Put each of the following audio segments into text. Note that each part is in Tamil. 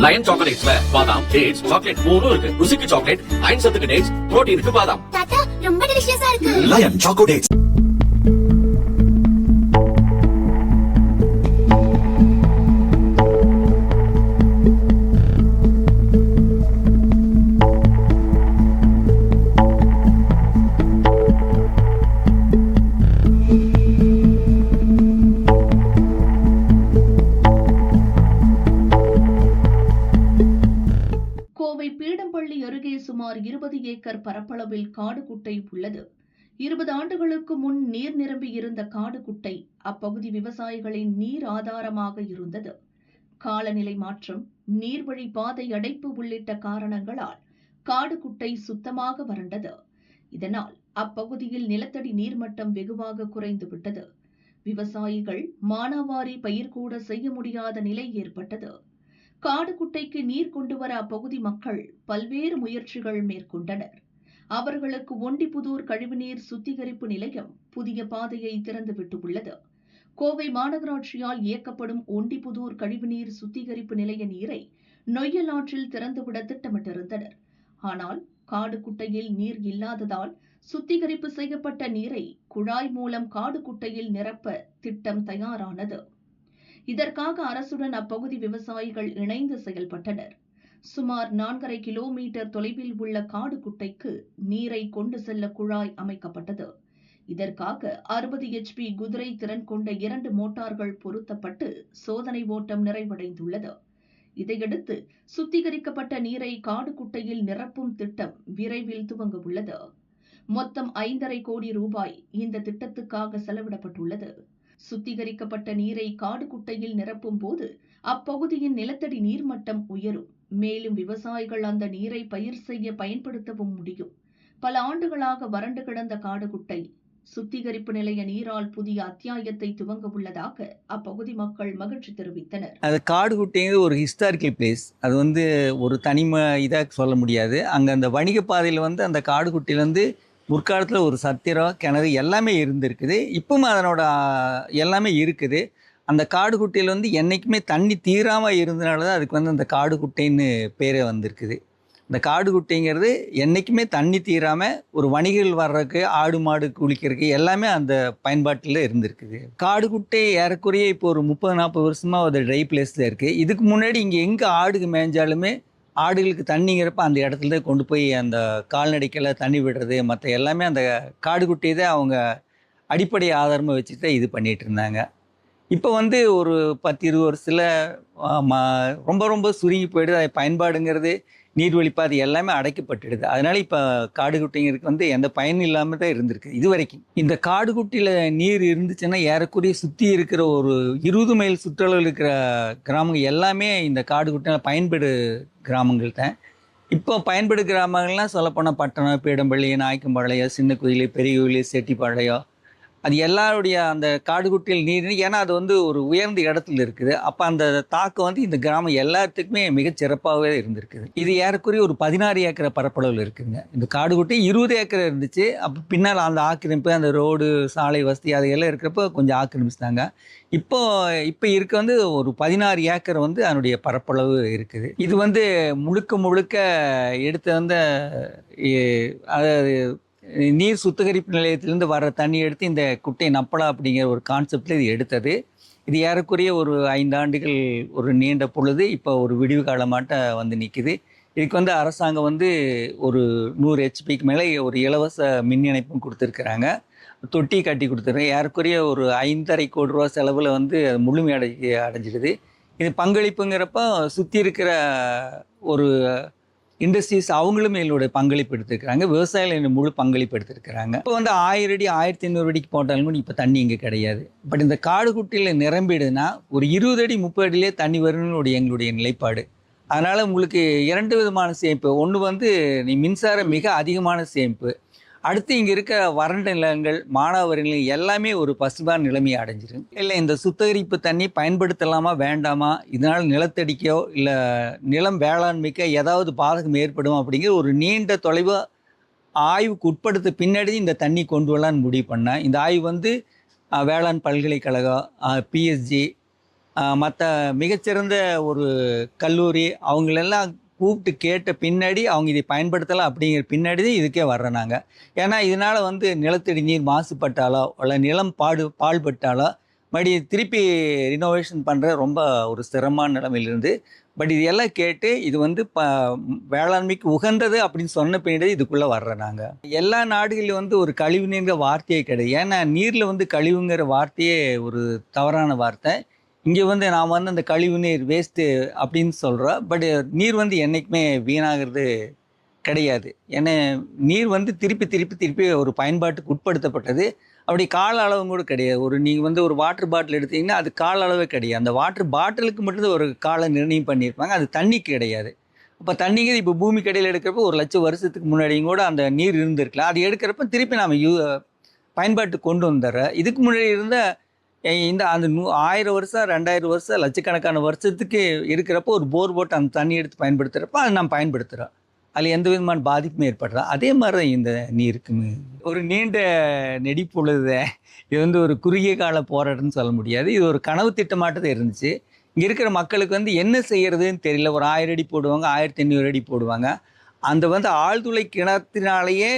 லயன் சாக்லேட்ஸ்ல பாதாம், டேட்ஸ், சாக்லேட் மூணும் இருக்கு. ருசிக்கு சாக்லேட், அயன் சத்துக்கு டேட்ஸ், புரோட்டீனுக்கு பாதாம். தாத்தா ரொம்ப டெலிஷியஸா இருக்கு. Lion choco dates. Kovai Peedampalli அருகே சுமார் 20 ஏக்கர் பரப்பளவில் காடு குட்டை உள்ளது. 20 ஆண்டுகளுக்கு முன் நீர் நிரம்பி இருந்த காடு குட்டை அப்பகுதி விவசாயிகளின் நீர் ஆதாரமாக இருந்தது. காலநிலை மாற்றம், நீர்வழி பாதை அடைப்பு உள்ளிட்ட காரணங்களால் காடு குட்டை சுத்தமாக வறண்டது. இதனால் அப்பகுதியில் நிலத்தடி நீர்மட்டம் வெகுவாக குறைந்துவிட்டது. விவசாயிகள் மானாவாரி பயிர்கூட செய்ய முடியாத நிலை ஏற்பட்டது. காடு குட்டைக்கு நீர் கொண்டுவர அப்பகுதி மக்கள் பல்வேறு முயற்சிகள் மேற்கொண்டனர். அவர்களுக்கு ஒண்டிப்புதூர் கழிவுநீர் சுத்திகரிப்பு நிலையம் புதிய பாதையை திறந்துவிட்டுள்ளது. கோவை மாநகராட்சியால் இயக்கப்படும் ஒண்டிப்புதூர் கழிவுநீர் சுத்திகரிப்பு நிலைய நீரை நொய்யல் ஆற்றில் திறந்துவிட திட்டமிட்டிருந்தனர். ஆனால் காடு குட்டையில் நீர் இல்லாததால் சுத்திகரிப்பு செய்யப்பட்ட நீரை குழாய் மூலம் காடு குட்டையில் நிரப்ப திட்டம் தயாரானது. இதற்காக அரசுடன் அப்பகுதி விவசாயிகள் இணைந்து செயல்பட்டனர். சுமார் 4.5 கிலோமீட்டர் தொலைவில் உள்ள காடு குட்டைக்கு நீரை கொண்டு செல்ல குழாய் அமைக்கப்பட்டது. இதற்காக 60 HP குதிரை திறன் கொண்ட 2 மோட்டார்கள் பொருத்தப்பட்டு சோதனை ஓட்டம் நிறைவடைந்துள்ளது. இதையடுத்து சுத்திகரிக்கப்பட்ட நீரை காடு குட்டையில் நிரப்பும் திட்டம் விரைவில் துவங்க உள்ளது. மொத்தம் 5.5 கோடி ரூபாய் இந்த திட்டத்துக்காக செலவிடப்பட்டுள்ளது. சுத்திகரிக்கப்பட்ட நீரை காடு குட்டையில் நிரப்பும் போது அப்பகுதியின் நிலத்தடி நீர்மட்டம் உயரும். மேலும் விவசாயிகள் அந்த நீரை பயிர் செய்ய பயன்படுத்தவும் முடியும். பல ஆண்டுகளாக வறண்டு கிடந்த காடு குட்டை சுத்திகரிப்பு நிலைய நீரால் புதிய அத்தியாயத்தை துவங்க உள்ளதாக அப்பகுதி மக்கள் மகிழ்ச்சி தெரிவித்தனர். அது காடு குட்டைங்கிறது ஒரு ஹிஸ்டாரிக்கல் பிளேஸ். அது ஒரு தனிமை இதாக சொல்ல முடியாது. அங்கே அந்த வணிக பாதையில் அந்த காடு குட்டையில் முற்காலத்தில் ஒரு சத்திரம், கிணறு எல்லாமே இருந்திருக்குது. இப்பவும் அதனோட எல்லாமே இருக்குது. அந்த காடு குட்டையில் என்றைக்குமே தண்ணி தீராமல் இருந்தனால தான் அதுக்கு அந்த காடு குட்டைன்னு பேரே வந்திருக்குது. இந்த காடு குட்டைங்கிறது என்றைக்குமே தண்ணி தீராமல் ஒரு வணிகர்கள் வர்றதுக்கு, ஆடு மாடு குளிக்கிறதுக்கு எல்லாமே அந்த பயன்பாட்டில் இருந்திருக்குது. காடு குட்டை ஏறக்குறைய இப்போ ஒரு 30-40 வருஷமாக ஒரு ட்ரை பிளேஸில் இருக்குது. இதுக்கு முன்னாடி இங்கே எங்கே ஆடுக்கு மேய்ஞ்சாலுமே ஆடுகளுக்கு தண்ணிங்கிறப்ப அந்த இடத்துல கொண்டு போய் அந்த கால்நடைக்கெல்லாம் தண்ணி விடுறது, மற்ற எல்லாமே அந்த காடு குட்டையை தான் அவங்க அடிப்படை ஆதாரமாக வச்சு தான் இது பண்ணிகிட்டு இருந்தாங்க. இப்போ ஒரு 10-20 வருஷத்தில் ரொம்ப ரொம்ப சுருங்கி போயிடுது. அது பயன்பாடுங்கிறது நீர்வழிப்பாதை எல்லாமே அடைக்கப்பட்டுடுது. அதனால் இப்போ காடு குட்டைங்கிறதுக்கு எந்த பயனும் இல்லாமல் தான் இருந்திருக்கு இது வரைக்கும். இந்த காடு குட்டையில் நீர் இருந்துச்சுன்னா ஏறக்குறைய சுற்றி இருக்கிற ஒரு 20 மைல் சுற்றளவில் இருக்கிற கிராமங்கள் எல்லாமே இந்த காடு குட்டையில் பயன்படு கிராமங்கள் தான். இப்போ பயன்படு கிராமங்கள்லாம் சொல்லப்போனால் பட்டணம், பீடம்பள்ளி, நாய்க்கம்பாளையம், சின்ன கோயில், பெரிய கோயில், செட்டிப்பாளையம், அது எல்லாருடைய அந்த காடு குட்டையில் நீர், ஏன்னா அது ஒரு உயர்ந்த இடத்துல இருக்குது. அப்போ அந்த தாக்கம் இந்த கிராமம் எல்லாத்துக்குமே மிகச்சிறப்பாகவே இருந்திருக்குது. இது ஏறக்குறைய ஒரு 16 ஏக்கர் பரப்பளவில் இருக்குதுங்க. இந்த காடு குட்டை 20 ஏக்கர் இருந்துச்சு. அப்போ பின்னால் அந்த ஆக்கிரமிப்பு, அந்த ரோடு, சாலை வசதி அதையெல்லாம் இருக்கிறப்போ கொஞ்சம் ஆக்கிரமிச்சிட்டாங்க. இப்போ இருக்க ஒரு 16 ஏக்கர் அதனுடைய பரப்பளவு இருக்குது. இது முழுக்க முழுக்க எடுத்து அதாவது நீர் சுத்திகரிப்பு நிலையத்திலேருந்து வர தண்ணி எடுத்து இந்த குட்டை நப்பலா அப்படிங்கிற ஒரு கான்செப்டில் இது எடுத்தது. இது ஏறக்குறைய ஒரு 5 ஆண்டுகள் ஒரு நீண்ட பொழுது இப்போ ஒரு விடிவு காலமாட்ட நிற்கிது. இதுக்கு அரசாங்கம் ஒரு 100 HPக்கு மேலே ஒரு இலவச மின் இணைப்பும் கொடுத்துருக்குறாங்க. தொட்டி கட்டி கொடுத்துருக்காங்க. ஏறக்குறைய ஒரு 5.5 கோடி ரூபா செலவில் அது முழுமை அடைஞ்சிடுது. இது பங்களிப்புங்கிறப்ப சுற்றி இருக்கிற ஒரு இண்டஸ்ட்ரீஸ் அவங்களும் எங்களுடைய பங்களிப்பு எடுத்துருக்கிறாங்க. விவசாயிகள் முழு பங்களிப்பு எடுத்துருக்கிறாங்க. இப்போ 1000 அடி 1500 அடிக்கு போட்டாலும் கூட இப்போ தண்ணி இங்கே கிடையாது. பட் இந்த காடு குட்டையில் நிரம்பிடுதுன்னா ஒரு 20 அடி 30 அடியிலே தண்ணி வரும்னு எங்களுடைய நிலைப்பாடு. அதனால் உங்களுக்கு 2 விதமான சேமிப்பு. ஒன்று நீ மின்சாரம் மிக அதிகமான சேமிப்பு. அடுத்து இங்கே இருக்க வறண்ட நிலங்கள், மானாவாரி நிலங்கள் எல்லாமே ஒரு பசுமையான நிலைமையை அடைஞ்சிரும். இல்லை இந்த சுத்திகரிப்பு தண்ணி பயன்படுத்தலாமா வேண்டாமா, இதனால் நிலத்தடிக்கோ இல்லை நிலம் வேளாண்மைக்கோ ஏதாவது பாதகம் ஏற்படும் அப்படிங்கிற ஒரு நீண்ட தொலைவு ஆய்வுக்கு உட்படுத்த பின்னாடி இந்த தண்ணி கொண்டு வரலான்னு முடிவு பண்ணேன். இந்த ஆய்வு வேளாண் பல்கலைக்கழகம், PSG, மற்ற மிகச்சிறந்த ஒரு கல்லூரி அவங்களெல்லாம் கூப்பிட்டு கேட்ட பின்னாடி அவங்க இதை பயன்படுத்தலாம் அப்படிங்கிற பின்னாடி தான் இதுக்கே வர்றோம் நாங்கள். ஏன்னா இதனால் வந்து நிலத்தடி நீர் மாசுபட்டாலோ இல்லை நிலம் பாழ்பட்டாலோ மறுபடியும் திருப்பி ரினோவேஷன் பண்ணுற ரொம்ப ஒரு சிரமமான நிலைமையிலிருந்து பட் இது எல்லாம் கேட்டு இது வந்து வேளாண்மைக்கு உகந்தது அப்படின்னு சொன்ன பின்னாடி இதுக்குள்ளே வர்றோம் நாங்கள். எல்லா நாடுகளிலும் வந்து ஒரு கழிவு நீர்ங்கிற வார்த்தையே கிடையாது. ஏன்னா நீரில் வந்து கழிவுங்கிற வார்த்தையே ஒரு தவறான வார்த்தை. இங்கே வந்து நாம் வந்து அந்த கழிவு நீர் வேஸ்ட்டு அப்படின்னு சொல்கிறோம். பட் நீர் வந்து என்றைக்குமே வீணாகிறது கிடையாது. ஏன்னா நீர் வந்து திருப்பி ஒரு பயன்பாட்டுக்கு உட்படுத்தப்பட்டது. அப்படி கால அளவும் கூட கிடையாது. நீங்கள் வந்து ஒரு வாட்டர் பாட்டில் எடுத்தீங்கன்னா அது கால அளவே கிடையாது. அந்த வாட்டர் பாட்டிலுக்கு மட்டும்தான் ஒரு கால நிர்ணயம் பண்ணியிருப்பாங்க. அது தண்ணிக்கு கிடையாது. அப்போ தண்ணிங்கிறது இப்போ பூமிக்கு அடியில் எடுக்கிறப்ப 1,00,000 வருஷத்துக்கு முன்னாடியும் கூட அந்த நீர் இருந்திருக்கலாம். அது எடுக்கிறப்ப திருப்பி நாம் பயன்பாட்டுக்கு கொண்டு வந்துடுறோம். இதுக்கு முன்னாடி இருந்த இந்த அந்த 1000 வருஷம் 2000 வருஷம் லட்சக்கணக்கான வருஷத்துக்கு இருக்கிறப்போ ஒரு போர் போட்டு அந்த தண்ணி எடுத்து பயன்படுத்துகிறப்ப அதை நாம் பயன்படுத்துகிறோம். அதில் எந்த விதமான பாதிப்புமே ஏற்படுறா. அதே மாதிரி தான் இந்த நீருக்குமே ஒரு நீண்ட நெடிப்பு உள்ளது. இது வந்து ஒரு குறுகிய கால போராட்டம்னு சொல்ல முடியாது. இது ஒரு கனவு திட்டமாட்டதான் இருந்துச்சு. இங்கே இருக்கிற மக்களுக்கு வந்து என்ன செய்யறதுன்னு தெரியல. ஒரு 1000 அடி போடுவாங்க, 1500 அடி போடுவாங்க. அந்த வந்து ஆழ்துளை கிணத்தினாலேயே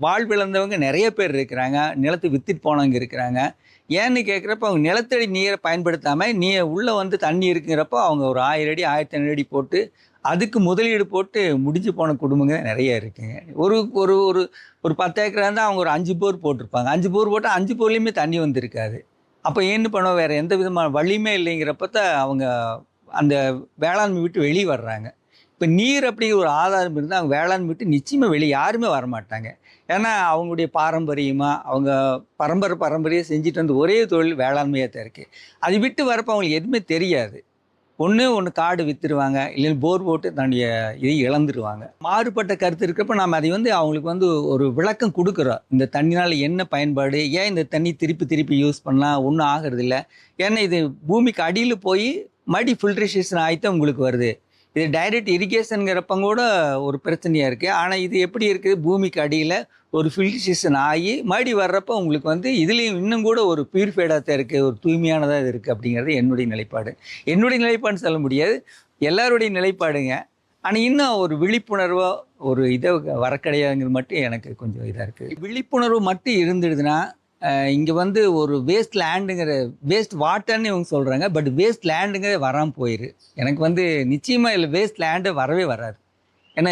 வாழ்விழந்தவங்க நிறைய பேர் இருக்கிறாங்க. நிலத்தை வித்துட்டு போனவங்க இருக்கிறாங்க. ஏன்னு கேட்குறப்ப அவங்க நிலத்தடி நீரை பயன்படுத்தாமல் உள்ளே வந்து தண்ணி இருக்குங்கிறப்போ அவங்க ஒரு 1000 அடி 1500 அடி போட்டு அதுக்கு முதலீடு போட்டு முடிஞ்சு போன குடும்பங்க நிறைய இருக்குங்க. ஒரு ஒரு ஒரு ஒரு 10 ஏக்கரா இருந்தால் அவங்க ஒரு 5 போர் போட்டிருப்பாங்க. 5 போர் போட்டால் 5 போர்லேயுமே தண்ணி வந்திருக்காது. அப்போ என்ன பண்ணுவோம், வேறு எந்த விதமான வழியுமே இல்லைங்கிறப்ப தான் அவங்க அந்த வேளாண்மை விட்டு வெளியே வர்றாங்க. இப்போ நீர் அப்படிங்கிற ஒரு ஆதாரம் இருந்தால் அவங்க வேளாண்மை விட்டு நிச்சயமாக வெளியே யாருமே வரமாட்டாங்க. ஏன்னா அவங்களுடைய பாரம்பரியமாக அவங்க பரம்பரையாக செஞ்சுட்டு வந்து ஒரே தொழில் வேளாண்மையாக தான் இருக்குது. அதை விட்டு வரப்போ அவங்களுக்கு எதுவுமே தெரியாது. ஒன்று காடு விற்றுருவாங்க, இல்லைன்னா போர் போட்டு தன்னுடைய இதை இழந்துருவாங்க. மாறுபட்ட கருத்து இருக்கிறப்ப நம்ம அதை வந்து அவங்களுக்கு வந்து ஒரு விளக்கம் கொடுக்குறோம். இந்த தண்ணினால் என்ன பயன்பாடு, ஏன் இந்த தண்ணி திருப்பி யூஸ் பண்ணலாம், ஒன்றும் ஆகிறது இல்லை. ஏன்னா இது பூமிக்கு அடியில் போய் ஃபில்ட்ரேஷன் ஆகித்தான் உங்களுக்கு வருது. இது டைரக்ட் இரிகேஷனுங்கிறப்ப கூட ஒரு பிரச்சனையாக இருக்குது. ஆனால் இது எப்படி இருக்குது, பூமிக்கு அடியில் ஒரு ஃபில்ட்ரேஷன் ஆகி வர்றப்போ உங்களுக்கு வந்து இதுலேயும் இன்னும் கூட ஒரு பியூரிஃபைடாக தான் இருக்குது, ஒரு தூய்மையானதாக இருக்குது அப்படிங்கிறது என்னுடைய நிலைப்பாடுன்னு சொல்ல முடியாது, எல்லாருடைய நிலைப்பாடுங்க. ஆனால் இன்னும் ஒரு விழிப்புணர்வோ ஒரு இதை வர கிடையாதுங்கிறது மட்டும் எனக்கு கொஞ்சம் இதாக இருக்குது. விழிப்புணர்வு மட்டும் இருந்துடுதுன்னா இங்கே வந்து ஒரு வேஸ்ட் வாட்டர்னு இவங்க சொல்கிறாங்க. பட் வேஸ்ட் லேண்டுங்கிறத வராமல் போயிரு. எனக்கு வந்து நிச்சயமாக இல்லை, வேஸ்ட் லேண்டு வரவே வராது. ஏன்னா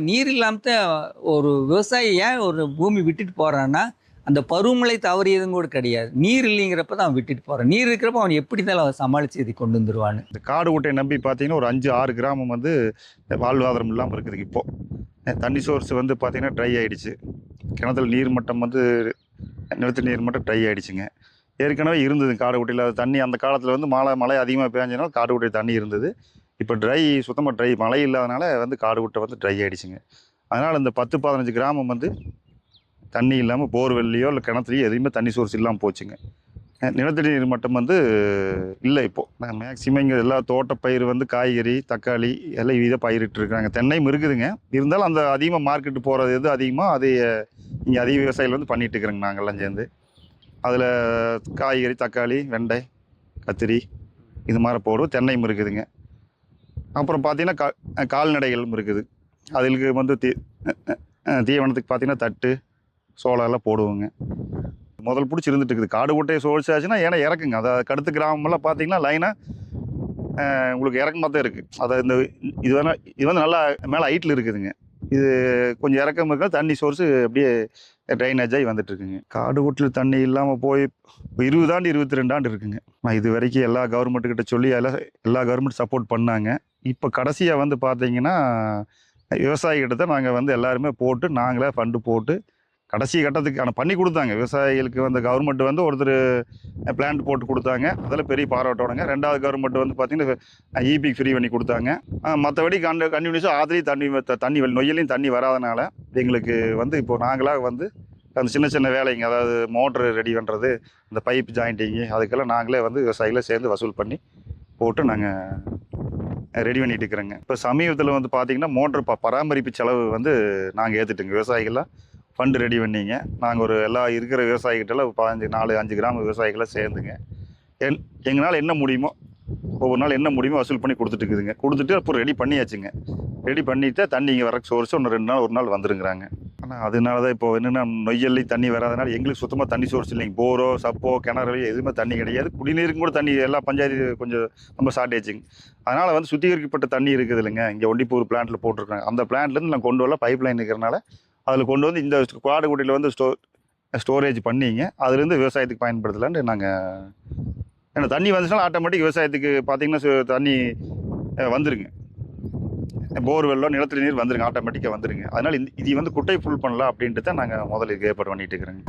நீர் இல்லாமல் தான் ஒரு விவசாயி ஏன் ஒரு பூமி விட்டுட்டு போகிறான்னா அந்த பருவமழை தவறியதும் கூட கிடையாது. நீர் இல்லைங்கிறப்ப தான் அவன் விட்டுட்டு போகிறான். நீர் இருக்கிறப்ப அவன் எப்படி தான் அவன் சமாளித்து இதை கொண்டு வந்துடுவான்னு. இந்த காடு குட்டையை நம்பி பார்த்தீங்கன்னா ஒரு 5-6 கிராமம் வந்து வாழ்வாதாரம் இல்லாமல் இருக்குது. இப்போது தண்ணி சோர்ஸ் வந்து பார்த்திங்கன்னா ட்ரை ஆகிடுச்சு. கிணத்துல நீர் மட்டம் வந்து நிலத்தடி நீர் மட்டம் ட்ரை ஆகிடுச்சுங்க. ஏற்கனவே இருந்தது காடு குட்டையில் அது தண்ணி. அந்த காலத்தில் வந்து மழை அதிகமாக பேஞ்சனால காடு குட்டை தண்ணி இருந்தது. இப்போ சுத்தமாக ட்ரை, மழை இல்லாதனால வந்து காடு குட்டை வந்து ட்ரை ஆகிடுச்சுங்க. அதனால் இந்த 10-15 கிராமம் வந்து தண்ணி இல்லாமல் போர்வெல்லையோ இல்லை கிணத்துலையோ எதுவுமே தண்ணி சோர்ஸ் இல்லாமல் போச்சுங்க. நிலத்தடி நீர் மட்டம் வந்து இல்லை. இப்போது மேக்சிமம் இங்கே எல்லா தோட்டப்பயிர் வந்து காய்கறி, தக்காளி எல்லாம் இதை பயிரிட்டு இருக்கிறாங்க. தென்னையும் இருக்குதுங்க. இருந்தாலும் அந்த அதிகமாக மார்க்கெட்டு போகிறது எது அதிகமாக அதை இங்கே அதிக விவசாயிகள் வந்து பண்ணிகிட்டு இருக்கிறாங்க. நாங்கள்லாம் சேர்ந்து அதில் காய்கறி, தக்காளி, வெண்டை, கத்திரி இது மாதிரி போடுவோம். தென்னையும் இருக்குதுங்க. அப்புறம் பார்த்திங்கன்னா கால்நடைகளும் இருக்குது. அதுக்கு வந்து தீவனத்துக்கு பார்த்திங்கன்னா தட்டு, சோளம் எல்லாம் போடுவோங்க. முதல் பிடிச்சி இருந்துட்டு இருக்குது. காடு குட்டையை சோழிச்சாச்சுன்னா ஏன்னா இறக்குங்க. அதை அடுத்த கிராமமெல்லாம் பார்த்திங்கன்னா லைனாக உங்களுக்கு இறக்கமாக தான் இருக்குது. அதை இது வந்து நல்லா மேலே ஹைட்டில் இருக்குதுங்க. இது கொஞ்சம் இறக்கம் இருக்கா, தண்ணி சோர்ஸு அப்படியே ட்ரைனேஜ் ஆகி வந்துட்டுருக்குங்க. காடு குட்டில் தண்ணி இல்லாமல் போய் 20 ஆண்டு 22 ஆண்டு இருக்குங்க. நான் இது வரைக்கும் எல்லா கவர்மெண்ட்டுக்கிட்ட சொல்லி எல்லா கவர்மெண்ட் சப்போர்ட் பண்ணாங்க. இப்போ கடைசியாக வந்து பார்த்தீங்கன்னா விவசாயிகிட்ட தான் நாங்கள் வந்து எல்லாருமே போட்டு நாங்களே ஃபண்டு போட்டு கடைசி கட்டத்துக்கு பண்ணி கொடுத்தாங்க. விவசாயிகளுக்கு வந்து கவர்மெண்ட் வந்து ஒருத்தர் பிளான்ட் போட்டு கொடுத்தாங்க. அதில் பெரிய பாராட்டோடுங்க. 2வது கவர்மெண்ட் வந்து பார்த்திங்கன்னா ஈபிக்கு ஃப்ரீ பண்ணி கொடுத்தாங்க. மற்றபடி கண்டினியூஸாக ஆற்றுலையும் தண்ணி நொய்யிலையும் தண்ணி வராதனால எங்களுக்கு வந்து இப்போது நாங்களாக வந்து அந்த சின்ன வேலைங்க, அதாவது மோட்ரு ரெடி பண்ணுறது, இந்த பைப் ஜாயிண்டிங்கு, அதுக்கெல்லாம் நாங்களே வந்து விவசாயிகளை சேர்ந்து வசூல் பண்ணி போட்டு நாங்கள் ரெடி பண்ணிட்டு இருக்கிறோங்க. இப்போ சமீபத்தில் வந்து பார்த்திங்கன்னா மோட்ரு பராமரிப்பு செலவு வந்து நாங்கள் ஏற்றுட்டுங்க. விவசாயிகள்லாம் ஃபண்டு ரெடி பண்ணிங்க. நாங்கள் எல்லா இருக்கிற விவசாயிகிட்டலாம் 4-5 கிராம விவசாயிகளை சேர்ந்துங்க எங்களால் என்ன முடியுமோ ஒவ்வொரு நாள் என்ன முடியுமோ வசூல் பண்ணி கொடுத்துட்டு இருக்குதுங்க. கொடுத்துட்டு அப்புறம் ரெடி பண்ணியாச்சுங்க. ரெடி பண்ணிவிட்டு தண்ணி இங்கே வர சோர்ஸ் இன்னும் 2 நாள் 1 நாள் வந்துருங்கிறாங்க. ஆனால் அதனால தான் இப்போ என்னென்னா நொய்யல்லி தண்ணி வராதனால எங்களுக்கு சுத்தமாக தண்ணி சோர்ஸ் இல்லைங்க. போரோ சப்போ கிணறு எதுவுமே தண்ணி கிடையாது. குடிநீருக்கு கூட தண்ணி எல்லா பஞ்சாயத்து கொஞ்சம் ரொம்ப ஷார்ட்டேஜுங்க. அதனால் வந்து சுத்திகரிக்கப்பட்ட தண்ணி இருக்குது இல்லைங்க, இங்கே ஒண்டிப்பூர் பிளான்ட்டில் போட்டிருக்காங்க. அந்த பிளான்ட்லேருந்து நான் கொண்டு வரல, பைப் லைன் இருக்கிறனால அதில் கொண்டு வந்து இந்த காடுகுட்டியில் வந்து ஸ்டோரேஜ் பண்ணிங்க. அதுலேருந்து விவசாயத்துக்கு பயன்படுத்தலான்ட்டு நாங்கள், ஏன்னா தண்ணி வந்துச்சுன்னா ஆட்டோமேட்டிக் விவசாயத்துக்கு பார்த்தீங்கன்னா தண்ணி வந்துருங்க. போர்வெல்லோ நிலத்தடி நீர் வந்துருங்க, ஆட்டோமேட்டிக்காக வந்துருங்க. அதனால் இது வந்து குட்டை ஃபுல் பண்ணலாம் அப்படின்ட்டு தான் நாங்கள் முதல்ல ஏற்பாடு பண்ணிட்டு இருக்கிறோங்க.